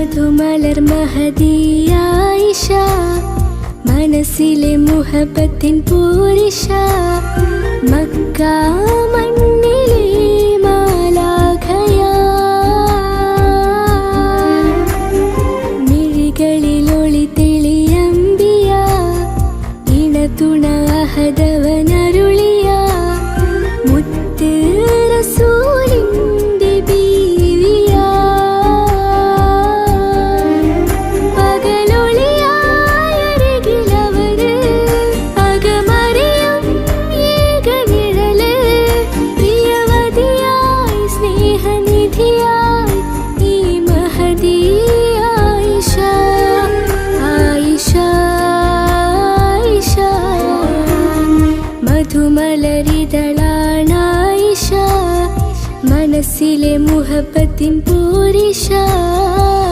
മധുമലർ മഹദിയ ആയിഷ, മനസ്സിലെ മുഹബത്തിൻ പൂരിഷ, മക്ക മണ്ണിലെ മാലാഖയാ, മിഴികളിൽ ഒളി തെളിയമ്പിയ, ഇണതുണ അഹദവനരുളിയ മുത്ത് റസൂലിന്റെ ബീവിയ, പകലൊളിയായരികിലവര് അകമറിയും ഏകനിഴല്, പ്രിയവതിയായി സ്നേഹനിധിയായി ഈ മഹദി ആയിഷ, ആയിഷ, ആയിഷ. മധുമലരിതളാണ് ആയിഷ, മനസ്സിലെ മുഹബത്തിൻ പൂരിഷ.